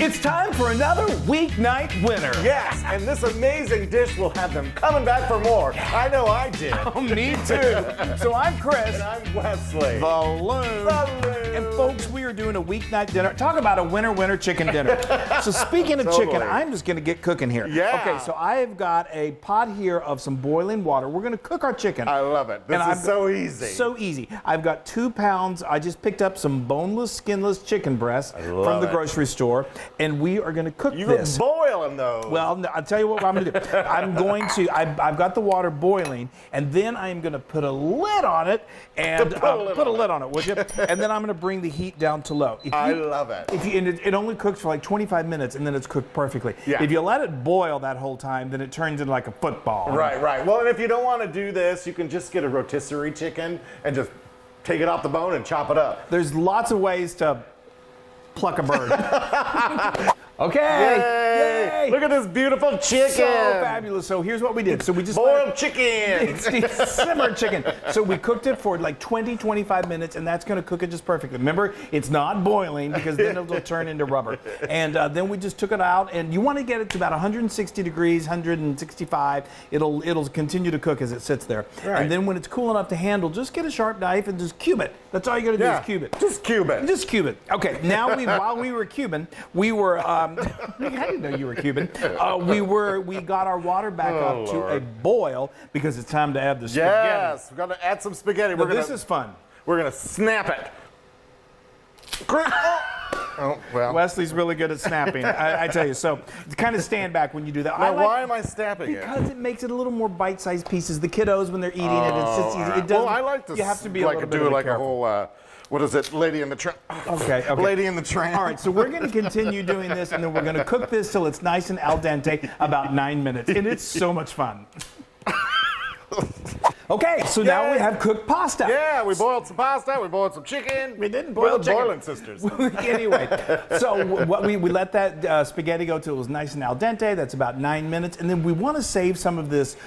It's time for another weeknight winner. Yes, and this amazing dish will have them coming back for more. I know I did. Oh, me too. So I'm Chris. And I'm Wesley. The Loon. And folks, we are doing a weeknight dinner. Talk about a winner chicken dinner. So speaking of chicken, I'm just going to get cooking here. Yeah. Okay, so I have got a pot here of some boiling water. We're going to cook our chicken. I love it. This is so easy. So easy. I've got 2 pounds. I just picked up some boneless, skinless chicken breasts from the grocery store, and we are going to cook this. You're boiling those. Well, no, I'll tell you what I'm going to do. I've got the water boiling, and then I'm going to put a lid on it, and put a lid on it, would you? And then I'm going to bring the heat down to low. I love it. And it only cooks for like 25 minutes, and then it's cooked perfectly. Yeah. If you let it boil that whole time, then it turns into like a football. Right. Well, and if you don't want to do this, you can just get a rotisserie chicken and just take it off the bone and chop it up. There's lots of ways to pluck a bird. Okay. Yay! Look at this beautiful chicken. So fabulous. So here's what we did. So we just boiled chicken. Simmered chicken. So we cooked it for like 20-25 minutes, and that's going to cook it just perfectly. Remember, it's not boiling because then it'll turn into rubber. And then we just took it out, and you want to get it to about 160 degrees, 165. It'll continue to cook as it sits there. Right. And then when it's cool enough to handle, just get a sharp knife and just cube it. That's all you got to do is cube it. Just cube it. Just cube it. Okay. Now while we were cubing, we were. I didn't know you were Cuban. We got our water back up to a boil because it's time to add the spaghetti. Yes, we've got to add some spaghetti. This is fun. We're gonna snap it. Oh, well. Wesley's really good at snapping, I tell you. So kind of stand back when you do that. Now, why am I snapping it? Because it makes it a little more bite-sized pieces. The kiddos, when they're eating it, it's easy. It doesn't. Well, I like to. You have to be like a little bit a whole. What is it? Lady in the Tramp. Okay. Lady in the Tramp. All right, so we're going to continue doing this, and then we're going to cook this till it's nice and al dente, about 9 minutes. And it's so much fun. Okay, so now we have cooked pasta. Yeah, we boiled some pasta, we boiled some chicken. We didn't boil chicken. Boiling sisters. Anyway, so what we let that spaghetti go till it was nice and al dente. That's about 9 minutes. And then we want to save some of this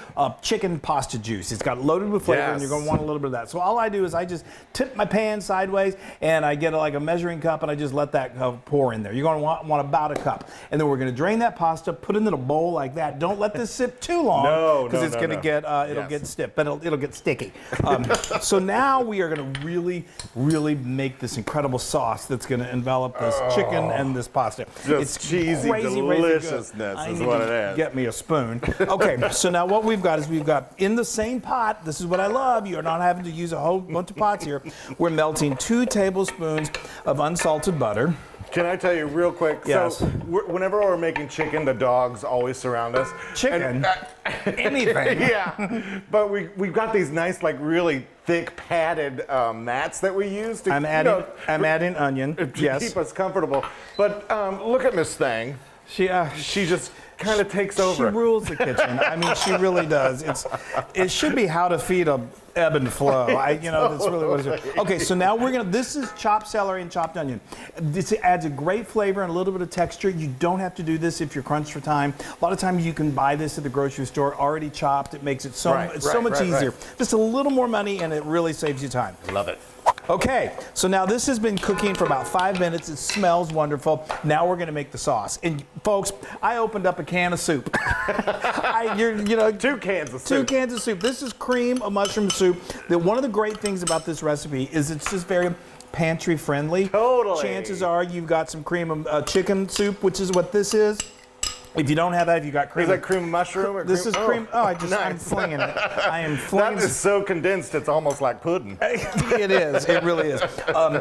chicken pasta juice. It's got loaded with flavor, and you're going to want a little bit of that. So all I do is I just tip my pan sideways, and I get like a measuring cup, and I just let that pour in there. You're going to want about a cup. And then we're going to drain that pasta, put it in a bowl like that. Don't let this sit too long, because it's going to get get stiff, but it'll get sticky. So now we are going to really make this incredible sauce that's going to envelop this chicken and this pasta. It's cheesy deliciousness is what it is. Get me a spoon. Okay, so now what we've got is in the same pot, this is what I love, you're not having to use a whole bunch of pots here, we're melting 2 tablespoons of unsalted butter. Can I tell you real quick? Yes. So whenever we're making chicken, the dogs always surround us. Chicken? Anything. Yeah. But we've got these nice, like really thick padded mats that we use to I'm adding onion. To keep us comfortable. But look at this thing. She just kind of takes over. She rules the kitchen. I mean, she really does. It should be how to feed a ebb and flow. That's really what it is. Okay, so now this is chopped celery and chopped onion. This adds a great flavor and a little bit of texture. You don't have to do this if you're crunched for time. A lot of times you can buy this at the grocery store already chopped. It makes it so much easier. Just a little more money, and it really saves you time. Love it. Okay, so now this has been cooking for about 5 minutes. It smells wonderful. Now we're going to make the sauce. And folks, I opened up a can of soup. 2 cans of soup. 2 cans of soup. This is cream of mushroom soup. One of the great things about this recipe is it's just very pantry friendly. Totally. Chances are you've got some cream of chicken soup, which is what this is. If you don't have that, you got cream. Is that cream of mushroom? Or this is cream. Nice. I'm flinging it. I am flinging it. That is so condensed, it's almost like pudding. It is. It really is.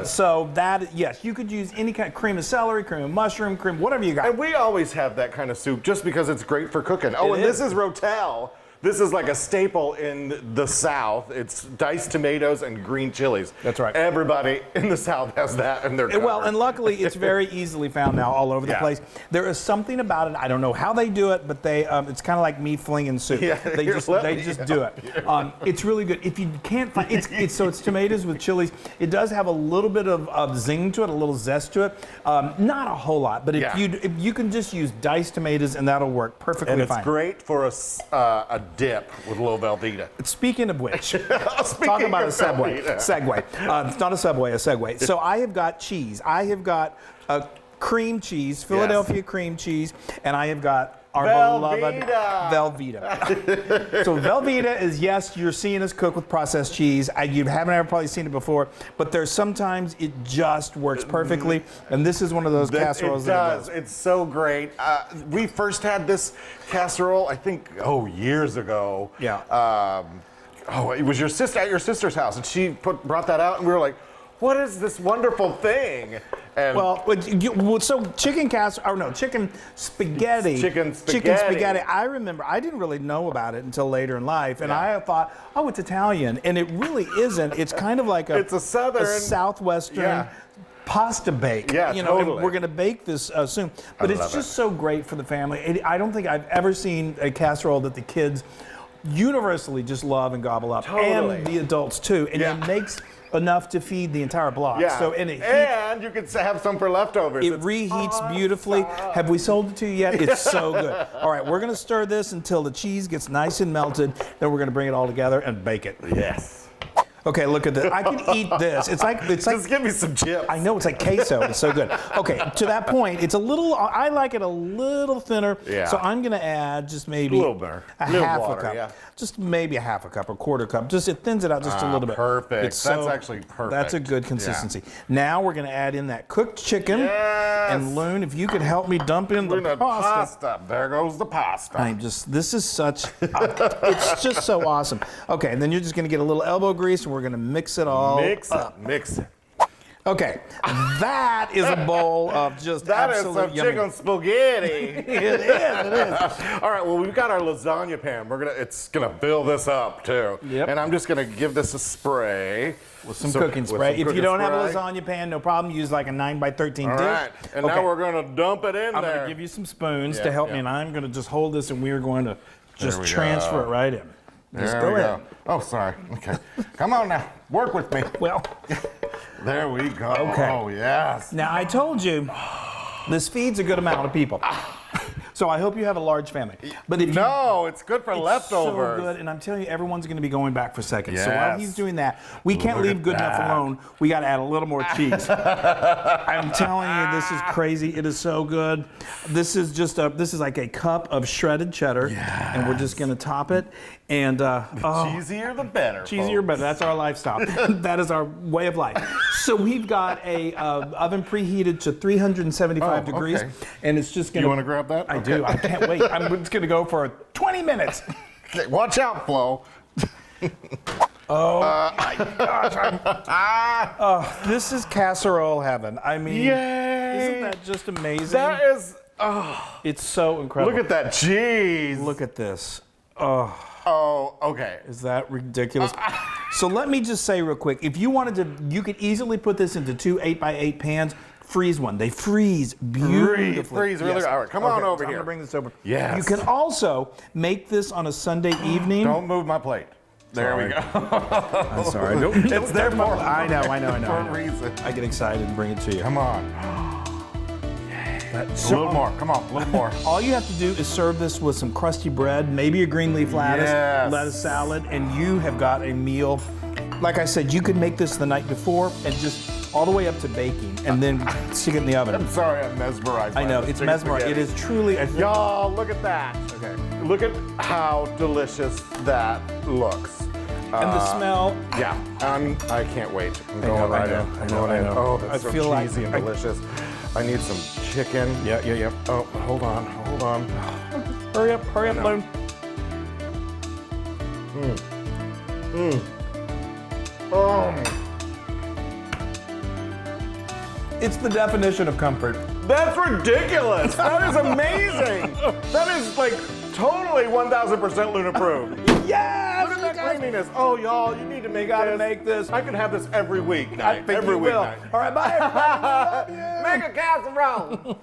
So yes, you could use any kind of cream of celery, cream of mushroom, cream, whatever you got. And we always have that kind of soup just because it's great for cooking. Oh, and this is Ro-tel. This is like a staple in the South. It's diced tomatoes and green chilies. That's right. Everybody in the South has that in their cupboard. Well, and luckily it's very easily found now all over the place. There is something about it. I don't know how they do it, but it's kind of like me flinging soup. Yeah, they just do it. It's really good. If you can't find it's tomatoes with chilies. It does have a little bit of zing to it, a little zest to it. Not a whole lot, but if you can just use diced tomatoes and that'll work perfectly fine. And it's great for a dip with a little Velveeta. Speaking of which, talk about a segue. It's not a Subway, a segue. So I have got cheese. I have got cream cheese, Philadelphia cream cheese, and I have got our beloved Velveeta. So Velveeta is, yes, you're seeing us cook with processed cheese. You haven't ever probably seen it before, but there's sometimes it just works perfectly, and this is one of those casseroles that does. It's so great. We first had this casserole, I think, years ago. Yeah. It was your sister at your sister's house, and she brought that out, and we were like, what is this wonderful thing? And so chicken chicken spaghetti. Chicken spaghetti. I remember I didn't really know about it until later in life, and I thought, it's Italian, and it really isn't. It's kind of like it's a southwestern pasta bake. Yeah, totally. And we're going to bake this soon, but it's just so great for the family. I don't think I've ever seen a casserole that the kids universally just love and gobble up, and the adults too, and it makes enough to feed the entire block. Yeah. So and you can have some for leftovers. It reheats beautifully. Have we sold it to you yet? It's so good. All right, we're going to stir this until the cheese gets nice and melted. Then we're going to bring it all together and bake it. Yes. Okay, look at this. I can eat this. It's like just give me some chips. I know, it's like queso. It's so good. Okay, to that point, it's a little. I like it a little thinner. Yeah. So I'm going to add just maybe a half water, a cup. yeah. Just maybe a half a cup or quarter cup. Just it thins it out just a little bit. Perfect. That's actually perfect. That's a good consistency. Yeah. Now we're going to add in that cooked chicken. Yes. And Loon, if you could help me dump in the pasta. There goes the pasta. This is such. It's just so awesome. Okay, and then you're just going to get a little elbow grease, and we're going to mix it all up. Mix it. Okay, that is a bowl of just absolute is some chicken spaghetti. It is. All right, well, we've got our lasagna pan. It's gonna fill this up too. Yep. And I'm just gonna give this a spray. With some cooking spray. If you don't have a lasagna pan, no problem. Use like a 9x13 dish. All right, and now we're gonna dump it in there. I'm gonna give you some spoons to help me, and I'm gonna just hold this, and we are going to just transfer it right in. Just go ahead. Oh, sorry. Okay. Come on now. Work with me. Well, there we go. Okay. Oh, yes. Now, I told you this feeds a good amount of people. So I hope you have a large family. But if it's good for leftovers. So good, and I'm telling you, everyone's going to be going back for seconds. Yes. So while he's doing that, we can't leave good enough alone. We got to add a little more cheese. I'm telling you, this is crazy. It is so good. This is like a cup of shredded cheddar, and we're just going to top it. And cheesier the better. Cheesier, better. That's our lifestyle. That is our way of life. So we've got a oven preheated to 375 degrees, and it's just going to. You want to grab that? I do. I can't wait. I'm just going to go for 20 minutes. Okay, watch out, Flo. Oh my gosh! This is casserole heaven. I mean, isn't that just amazing? That is. It's so incredible. Look at that cheese. Look at this. Oh, okay. Is that ridiculous? So let me just say real quick, if you wanted to, you could easily put this into 2 8x8 pans, freeze one. They freeze beautifully. Freeze really good. All right, come on over here. I'm gonna bring this over. Yes. You can also make this on a Sunday evening. Don't move my plate. There we go. I'm sorry. It's there for I know. For a reason. I get excited and bring it to you. Come on. A little more. Come on, a little more. All you have to do is serve this with some crusty bread, maybe a green leaf lettuce salad, and you have got a meal. Like I said, you could make this the night before and just all the way up to baking, and then stick it in the oven. I'm sorry, I'm mesmerized. I know, it's mesmerizing. It is truly. Y'all, look at that. Okay. Look at how delicious that looks. And the smell. Yeah, I can't wait. I'm going right in. I know. Oh, that's so cheesy and delicious. I need some chicken. Yeah. Oh, hold on. Hurry up, Loon. It's the definition of comfort. That's ridiculous. That is amazing. That is like totally 1,000% Loon approved. Yes! Look at that creaminess. Oh, y'all, you need to make this. I could have this every week. I think you will. All right, bye, everybody. Love you. Make a casserole.